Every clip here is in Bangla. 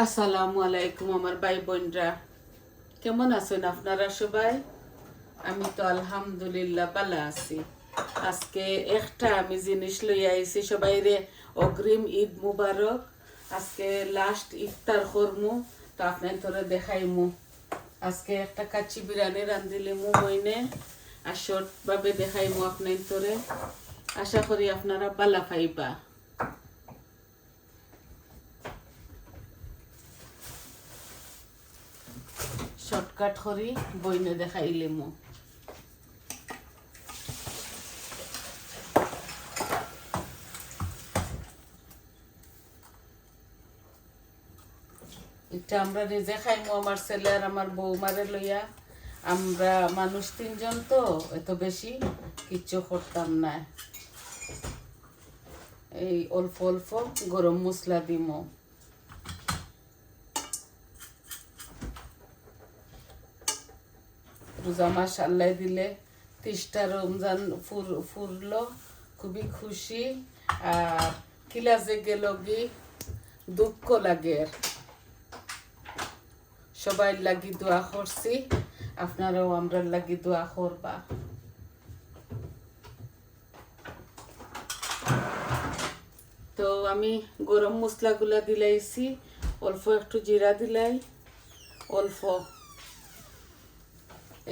আসসালামু আলাইকুম আমার ভাই বোনরা, কেমন আছেন আপনারা সবাই? আমি তো আলহামদুলিল্লাহ ভালো আছি। আজকে একটা আমি জিনিস লইয়া আইছি সবাই রে, অগ্রিম ঈদ মুবারক। আজকে লাস্ট ইফতার করমু, তো আপনার তোরে দেখাইমু। আজকে একটা কাচ্চি বিরিয়ানি রান্ধিলিমু বইনে, আর শর্ট ভাবে দেখাইমু আপনার তোরে। আশা করি আপনারা ভালো পাইবা। শর্টকাট করি বইনে দেখাইলিমু। এটা আমরা নিজে খাইমু, আমার ছেলে আর আমার বৌমারে লইয়া। আমরা মানুষ 3জন, তো এত বেশি কিচ্ছু করতাম না। এই অল্প অল্প গরম মশলা দিমু। রোজা মাস আল্লাহ দিলে 30টা রমজান ফুরলো, খুবই খুশি। আর কিলা যে গেল গি দুঃখ লাগে। সবাই লাগি দোয়া করছি, আপনারাও আমরা লাগি দোয়া করবা। তো আমি গরম মশলাগুলা দিলাইছি, অল্প একটু জিরা দিলাই, অল্প।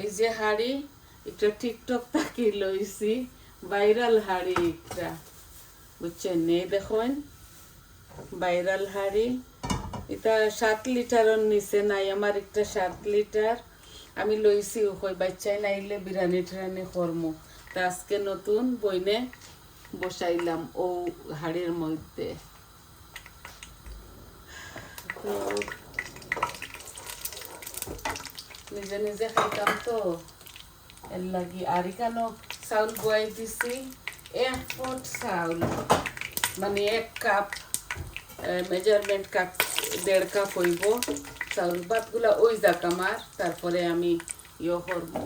এই যে হাড়ি, একটা টিকটক তাকি লইছি, ভাইরাল হাড়ি একটা, বুঝছেন? এই দেখুন ভাইরাল হাড়ি। এটা 7 লিটারের নিচে নাই, আমার একটা 7 লিটার আমি লইছি। ওই বাচ্চাই নাইলে বিরিয়ানি টিরানি করমু, তা আজকে নতুন বইনে বসাইলাম ও হাড়ির মধ্যে। তো নিজে নিজে খাইতাম, তো এর লাগি। আর এখানে চাউল গুয়াই দিছি, 1 পট চাউল, মানে 1 কাপ, মেজারমেন্ট কাপ 1.5 কাপ হইব চাউল। ভাতগুলা ওই যাক আমার, তারপরে আমি ইয়ে করবো।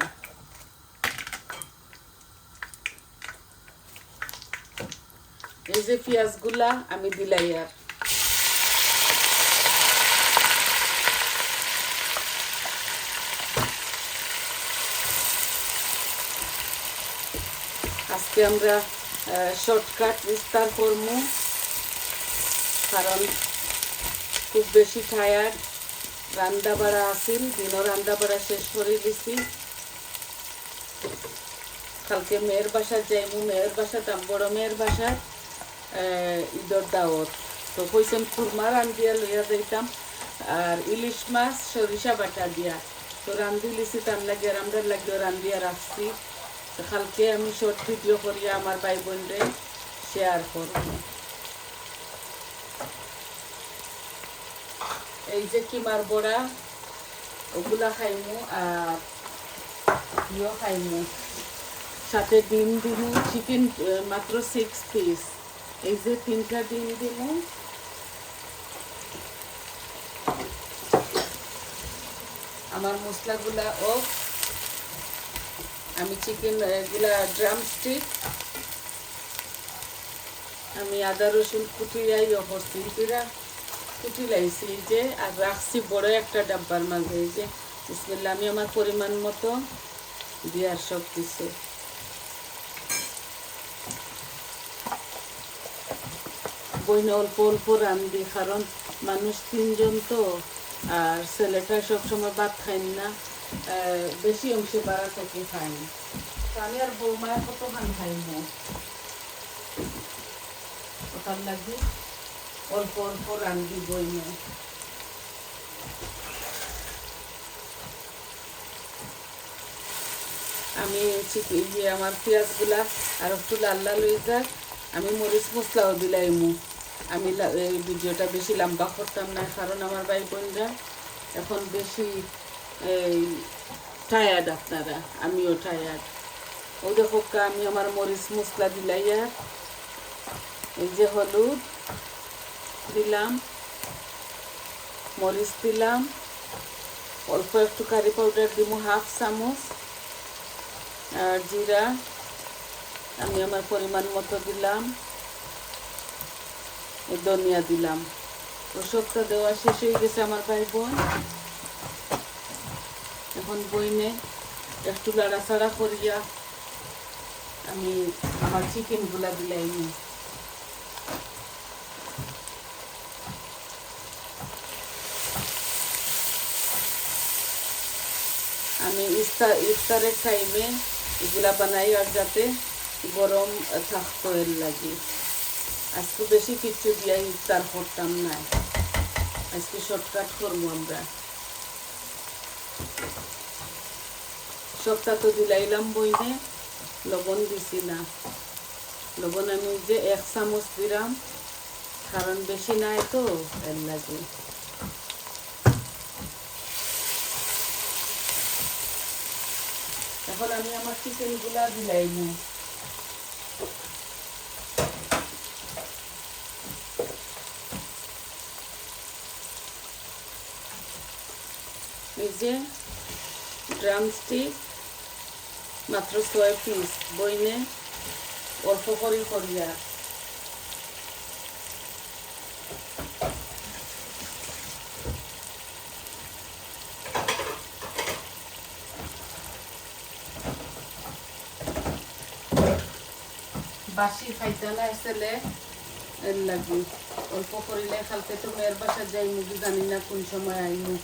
এই যে পেঁয়াজগুলা আমি দিলাই। আর আজকে আমরা শর্টকাট বিস্তার করবো, কারণ খুব বেশি টায়ার্ড। রান্না বাড়া আসিল, দিনও রান্না বাড়া শেষ করে দিছি। কালকে মেয়ের বাসা যাইমু, মেয়ের বাসা দাম বড় মেয়ের বাসার ঈদর দাওয়াত। তো কইছেন খুরমা রান্ধিয়া লইয়া যাইতাম, আর ইলিশ মাছ সরিষা বাটা দিয়া। তো রান্ধি লিছি, তার লাগে আর আমরা লাগিয়ে রান্ধিয়া রাখছি। তো কালকে আমি শর্ট ভিডিও করিয়া আমার ভাই বোনরে শেয়ার করব। এই যে কিমার বড়া, ওগুলা খাইমু। আর ইও খাইমু, সাথে ডিম দিমু। চিকেন মাত্র 6 পিস। এই যে 3টা ডিম দিমু। আমার মশলাগুলা ও আমি চিকেন এগুলা ড্রামস্টিক, আমি আদা রসুন কুটিয়াই করছি, কুটি লাইছি। এই যে আর রাখছি বড় একটা ডাব্বার মাঝে। এই যে বিসমিল্লাহ, আমি আমার পরিমাণ মতো দিয়ার সব কিছু। বইনে অল্প অল্প রান্ধি, কারণ মানুষ 3জন, তো আর ছেলেটা সবসময় ভাত খাইন না, বেশি অংশে বাড়া থেকে খাইন। আমি আর বৌমায় কত খান খাইব, ওটার লাগি অল্প অল্প রান্ধি বইনে। আমি আমার পেঁয়াজগুলা আর একটু লাল লাল হয়ে যাক, আমি মরিচ মশলাও দিলাইমু। আমি এই ভিডিওটা বেশি লম্বা করতাম না, কারণ আমার ভাই বোনরা এখন বেশি এই টায়ার্ড, আপনারা, আমিও টায়ার্ড। ও দেখো আমি আমার মরিচ মশলা দিলাই। আর এই যে হলুদ দিলাম, মরিচ দিলাম, অল্প একটু কারি পাউডার দিব 1/2 চামচ। আর জিরা আমি আমার পরিমাণ মতো দিলাম, ধনিয়া দিলাম। ওসবটা দেওয়া শেষ হয়ে গেছে আমার ভাই বোন। এখন বইনে একটু লাড়াচাড়া করিয়া আমি আমার চিকেনগুলা দিলাই নি। আমি ইফতারের টাইমে এগুলা বানাই আর যাতে গরম থাকতো এর লাগে। আজকে বেশি কিছু দিয়া ইফতার করতাম না, আজকে শর্টকাট করবো আমরা। সবটা তো দিলাইলাম বইনে, লবণ দিছি না। লবণ আমি যে 1 চামচ দিলাম, কারণ বেশি নাই তো এর লাগে। এখন আমি আমার চিকেনগুলা দিলাই না। এই যে ড্রামস্টিক মাত্র 6 পিস বইনে অল্প করে করিয়া। বাসি খাইতে না ছেলে এর লাগে অল্প করিলে খালতে। তো মেয়ের বাসা যাই মুখে জানি না কোন সময় আইমু।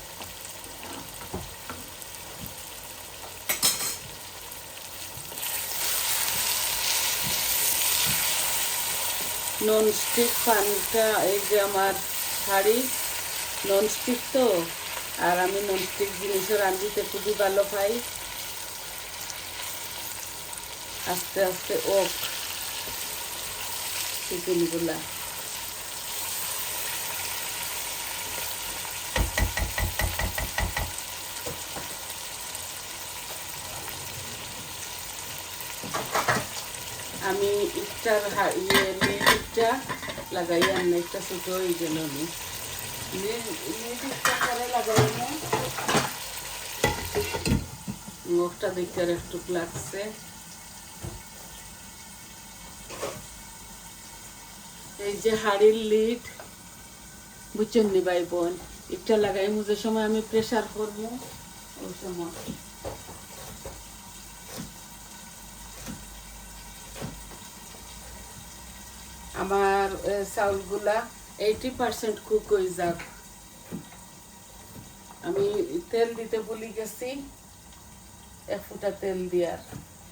ননস্টিক পানিটা, এই যে আমার হাঁড়ি ননস্টিক তো, আর আমি ননস্টিক জিনিসও রাঁধিতে খুবই ভালো পাই। আস্তে আস্তে চিকেনগুলা আমি ইটার লিডটা লাগাই আনি, একটা ছোট হয়ে গেল লিডটা করে লাগাই না। মুখটা দেখতে আর একটু লাগছে। এই যে হাড়ির লিড বুঝছেন নি ভাই বোন, একটা লাগাই যে সময় আমি প্রেসার করবো ওই সময়। আমার চাউলগুলা 80% কুক হয়ে যাক। আমি তেল দিতে ভুলে গেছি, 1 ফুটা তেল দিয়ার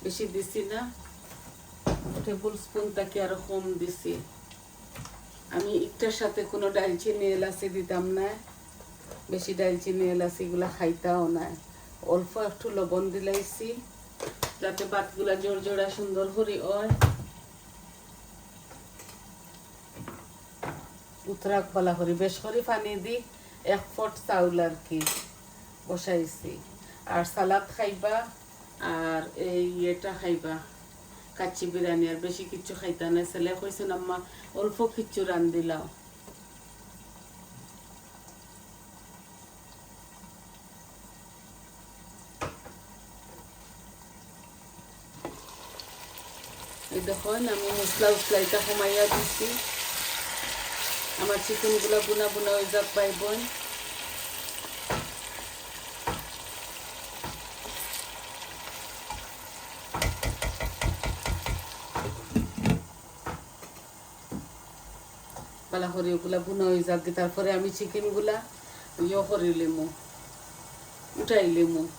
বেশি দিছি না, টেবিল স্পুন তাকে আরো কম দিছি। আমি একটার সাথে কোনো ডালচিনি এলাচি দিতাম না, বেশি ডালচিনি এলাচি গুলা খাইতাও না। অল্প একটু লবণ দিলাইছি যাতে ভাতগুলা জোড়া সুন্দর করে হয়। উতরাক বলা করি বেশ করে পানি দি 1 ফট চাউল আর কি বসাইছি। আর সালাদ খাইবা আর এই এটা খাইবা কাচ্চি বিরিয়ানি, আর বেশি কিছু খাইতা না। ছেলে কইছেন আম্মা অল্প কিছু রান্ধিলাও। এই দেখুন আমি মশলা উসলাইটা কমাইয়া দিছি। আমার চিকেনগুলা বুনা বুনা হয়ে যাক ভাই বোন। পালা করে ওগুলা বুনা হয়ে যাক, তারপরে আমি চিকেনগুলা করে লেমু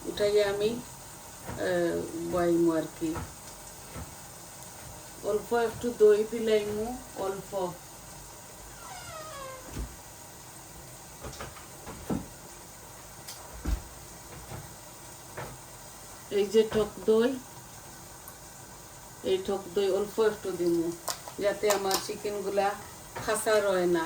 উঠাইয়া আমি বয়াইমু আর কি। অল্প একটু দই দিলাইমু, অল্প এই যে টক দই, এই টক দই অল্প একটু দিমু যাতে আমার চিকেনগুলা খাসা রয় না।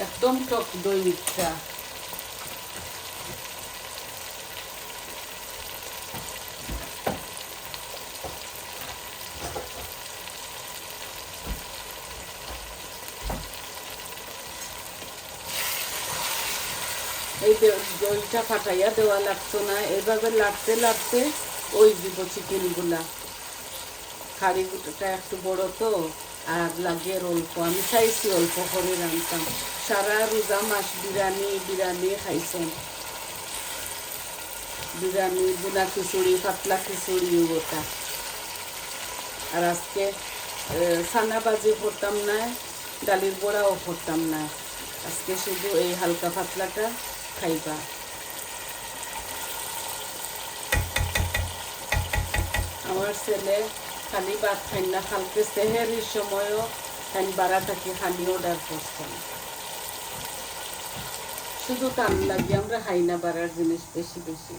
একদম টক দই ইচ্ছা। দইটা ফাটাইয়া দেওয়া লাগতো না, এভাবে লাড়তে লাড়তে ওই দিব চিকেনগুলা। হাঁড়িটা একটু বড় তো, আর লাগে অল্প, আমি চাইছি অল্প করে রাঁধতাম। সারা রোজা মাস বিরিয়ানি খাইছেন, বিরিয়ানি, বুনা খিচুড়ি, পাতলা খিচুড়ি ওটা। আর আজকে ছানা বাজি করতাম না, ডালির বড়াও করতাম না, আজকে শুধু এই হালকা পাতলাটা খাইবা। আমার ছেলে খালি ভাত খাই না, কালকে সেহেরির সময়ও খান বাড়া থাকি খালি অর্ডার করতাম, শুধু টান লাগে, আমরা খাই না বাড়ার জিনিস বেশি বেশি।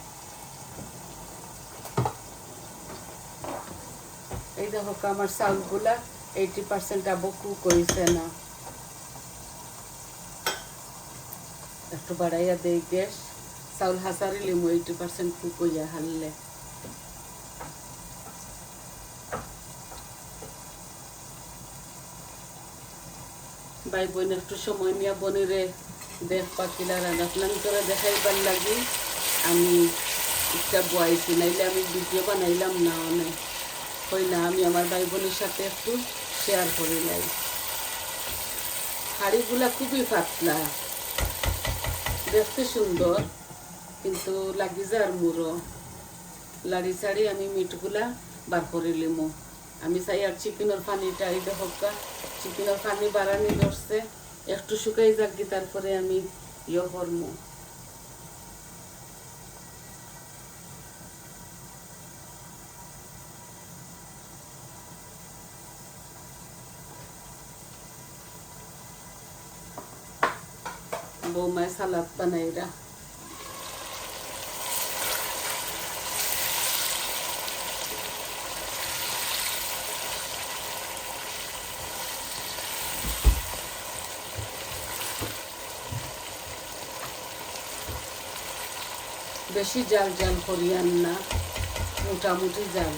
এই দেখো আমার চাউলগুলা 80% আবু কুক হয়েছে না, একটু বাড়াইয়া দেই গ্যাস। চাউল হাসারি লিমু 80% কুক হইয়া হারলে। ভাই বোন একটু সময় নিয়ে বনিরে দেখবা কিলা রান্না প্ল্যান করে দেখাইবার লাগি আমি একটা বয়াইছি, নাইলে আমি ভিডিও বানাইলাম না, অনেক হই না। আমি আমার ভাই বোনের সাথে একটু শেয়ার করে লাই। হাঁড়িগুলা খুবই পাতলা, দেখতে সুন্দর, কিন্তু লাগি যার মুড়ো। লাড়ি ছাড়ি আমি মিটগুলা বার করে লিমু। আমি চাই আর চিকেনের পানিটা এই দেখো, চিকেনের পানি বাড়ানি ধরছে, একটু শুকাই যাকি, তারপরে আমি ইয়ে করবো। বৌমায় সালাদ বানাইরা। বেশি জাল জাল করিয়ান না, মোটামুটি জাল।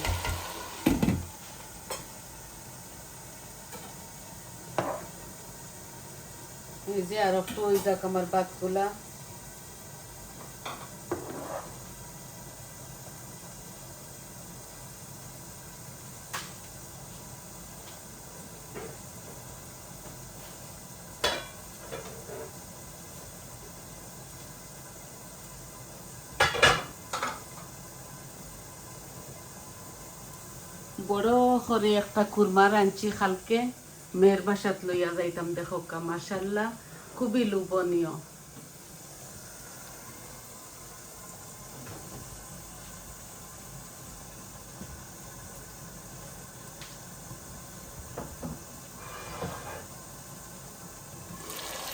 এই যে আর একটু ওই দেখ আমার ভাতগুলা। বড় করে একটা কুরমা রাঁধছি কালকে, মেয়ের বাসাত লইয়া যাইতাম। দেখো মাশাআল্লাহ, খুবই লোভনীয়।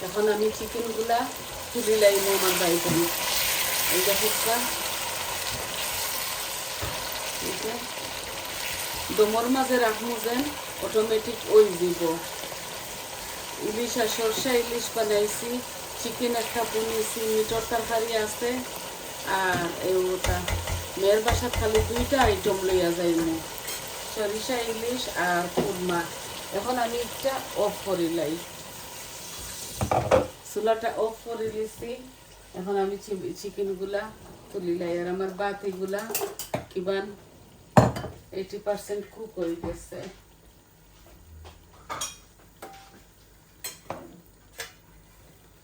এখন আমি চিকেনগুলা তুলি লাইব আমার বাড়িতে। এই দেখো দমর মাঝে রাখবো যেন অটোমেটিক ওই দিব। ইলিশ আর সরষা ইলিশ বানাইছি, চিকেন একটা বনিয়েছি, মিটর তরকারি আছে, আর ওটা মেয়ের বাসাত খালি 2টা আইটেম লইয়া যাইব, সরিষা ইলিশ আর কুরমা। এখন আমি একটা অফ করে লাই, চুলাটা অফ করে দিছি। এখন আমি চিকেনগুলা তুলি লাই। আর আমার বাতিগুলা কিবান 80% কুক হয়ে গেছে।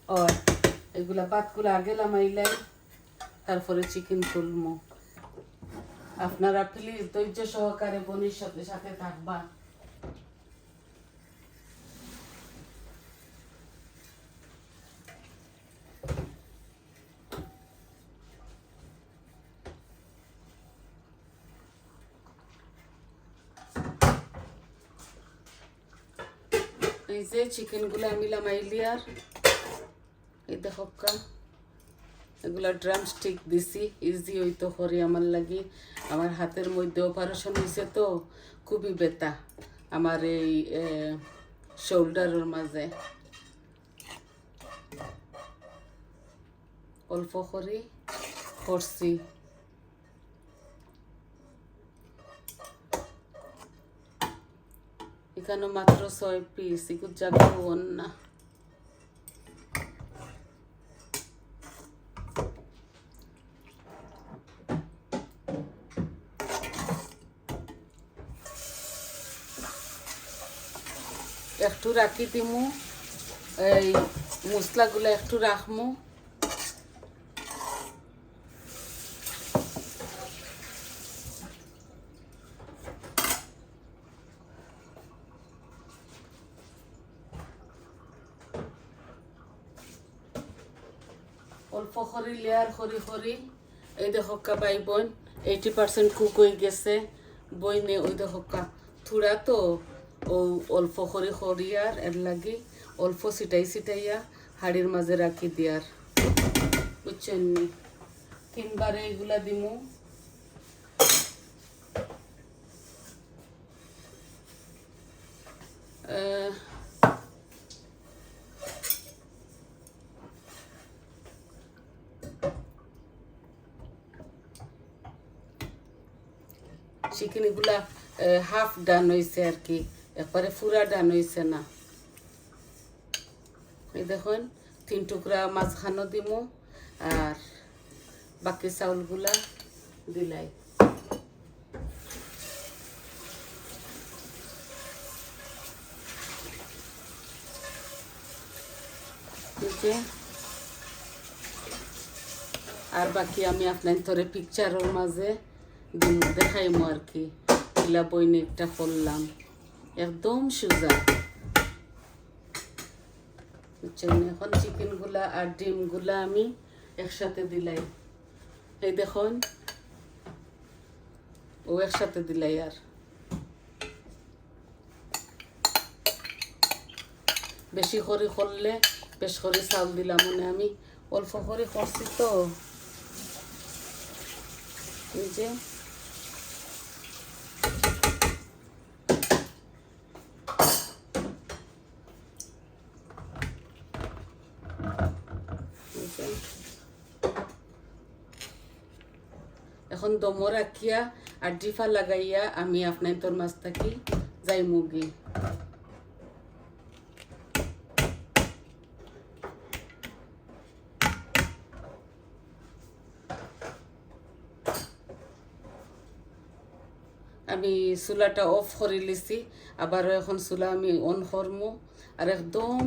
আর এগুলা ভাতগুলা আগে লামাইলাই, তারপরে চিকেন তুলমু। আপনারা প্লিজ ধৈর্য সহকারে বোনের সাথে সাথে থাকবা। এই যে চিকেনগুলো আমি লামাইলি, আর এই দেখো এগুলা ড্রাম স্টিক দিছি, ইজি হইতো করে আমার লাগি। আমার হাতের মধ্যে অপারেশন হয়েছে তো, খুবই ব্যথা আমার এই শোল্ডারের মাঝে। অল্প করে করছি। এখানে মাত্র 6 পিস, একটু জায়গা হন না। একটু রাখি দিমু, এই মশলাগুলো একটু রাখমু। অল্প করে লেয়ার করি এই দেখো বাই বোন 80% কুক হয়ে গেছে বইনে। ওই দেখো থুড়া তো ও অল্প করে আর এর লাগি অল্প ছিটাইয়া হাড়ির মাঝে রাখি দিয়ার, বুঝছেন নি। 3 বারে এগুলা দিমু। চিকেন এগুলা হাফ ডান হয়েছে আর কি, একবারে পুরা ডান হয়েছে না। এই দেখুন 3 টুকরা মাঝখানো দিমু আর বাকি চাউলগুলা দিলাই। আর বাকি আমি আপনার তোরে পিকচারের মাঝে দেখাইমু আর কি। এলা বইনেরটা করলাম একদম সোজা, বুঝছেন। এখন চিকেনগুলা আর ডিমগুলা আমি একসাথে দিলাই। এই দেখুন ও একসাথে দিলাই। আর বেশি করে করলে বেশ করে চাউল দিলাম, মানে আমি অল্প করে করছি তো। এই যে এখন দমো রাখিয়া আর ডিফা লাগাইয়া আমি আপনার তোর মাছ থাকি যাই মুগি। আমি চুলাটা অফ করে লিছি, আবারও এখন চুলা আমি অন করমু আর একদম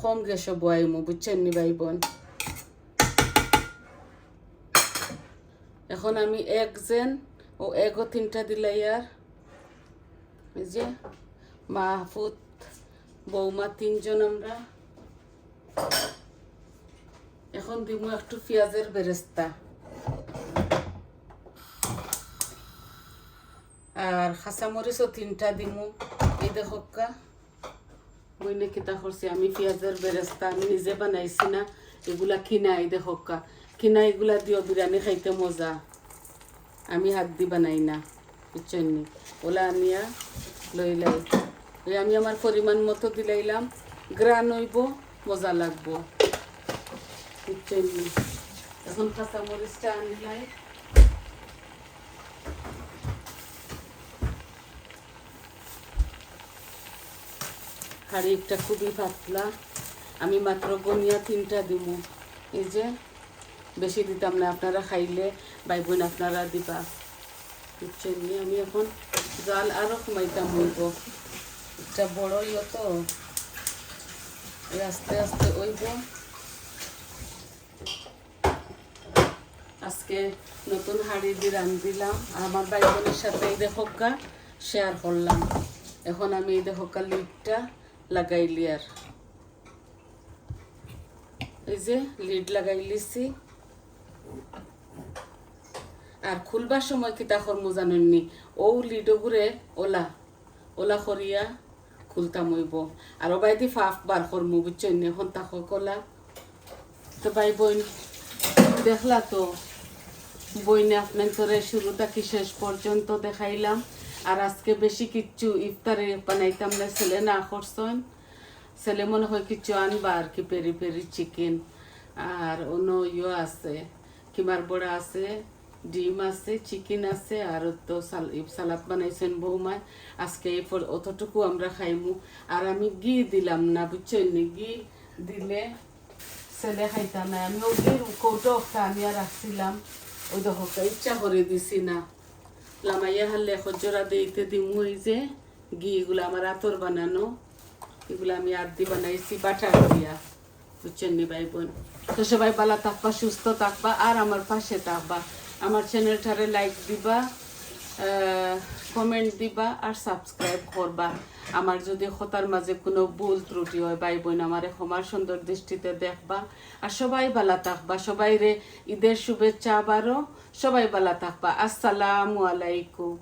কম গ্যাসে বয়াইমু, বুঝছেন নি ভাই বোন। এখন আমি এক জেন ও এগও 3টা দিলাই। আর এই যে মাহফুত বৌমা 3 জন আমরা। এখন দিমু একটু পেঁয়াজের বেরেস্তা আর কাঁচামরিচও 3টা দিমু। এই দেখো বইনে কিতা করছি আমি পেঁয়াজের বেরেস্তা আমি নিজে বানাইছি না, এগুলা কিনা। এই দেখো কিনা, এগুলা দিও বিরিয়ানি খাইতে মজা, আমি হাত দি বানাই না, বুঝছেন নি। ওলা আনিয়া লইলাই, ওই আমি আমার পরিমাণ মতো দিলাইলাম, গ্রান হইব, মজা লাগবো, বুঝছেন নি। এখন কাঁচামরিচটা আনিলাই। হাড়িটা খুবই পাতলা, আমি মাত্র গনিয়া 3টা দিব। এই যে বেশি দিতাম না, আপনারা খাইলে ভাই বোন আপনারা দিবা, বুঝছেন নি। আমি এখন জাল আরও কমাইতাম হইব, এটা বড় ইয়ে তো আস্তে আস্তে হইব। আজকে নতুন হাঁড়ি দিয়ে রান্ধিলাম আর আমার ভাই বোনের সাথে এই দেখোকা শেয়ার করলাম। এখন আমি এই দেখোকা লিডটা লাগাইলি আর এই যে লিড লাগাই লিছি। আর খুলবার সময় কি তাকর জানেননি, ও লিডো ঘুরে ওলা ওলা করিয়া খুলতাম হইব। আর বাইদি ফাফ বার করমু, বুঝছেন। এখন তাক কলা তো ভাই বোন দেখলা তো বইনে আপনার তোরে শুরু থাকি শেষ পর্যন্ত দেখাইলাম। আর আজকে বেশি কিচ্ছু ইফতারে বানাইতাম না, ছেলে না করছেন। ছেলে মনে হয় কিছু আনবা আর কি, পেরি পেরি চিকেন আর অন্য ইয়ে আছে, কিমার বড়া আছে, ডিম আছে, চিকেন আছে, আর তো সালাদ বানাইছেন বৌমায়। আজকে অতটুকু আমরা খাইমু। আর আমি ঘি দিলাম না, বুঝছেন নি। ঘি দিলে ছেলে খাইতাম না, আমি ওই কৌটো আনিয়া রাখছিলাম, ওই দেখো ইচ্ছা করে দিছি না। লামাইয়া হারলে খজরা দিতে দিমু। এই যে ঘি এগুলো আমার আতর বানানো, এগুলো আমি আদি বানাইছি বাটার দিয়া, বুঝছেন নি ভাই বোন। তো সবাই ভালো থাকবা, সুস্থ থাকবা, আর আমার পাশে থাকবা। আমার চ্যানেলটারে লাইক দিবা, কমেন্ট দিবা আর সাবস্ক্রাইব করবা। আমার যদি কথার মাঝে কোনো ভুল ত্রুটি হয় ভাই বোন আমার ক্ষমার সুন্দর দৃষ্টিতে দেখবা। আর সবাই ভালো থাকবা, সবাই রে ঈদের শুভেচ্ছা আবারও। সবাই ভালো থাকবা। আসসালামু আলাইকুম।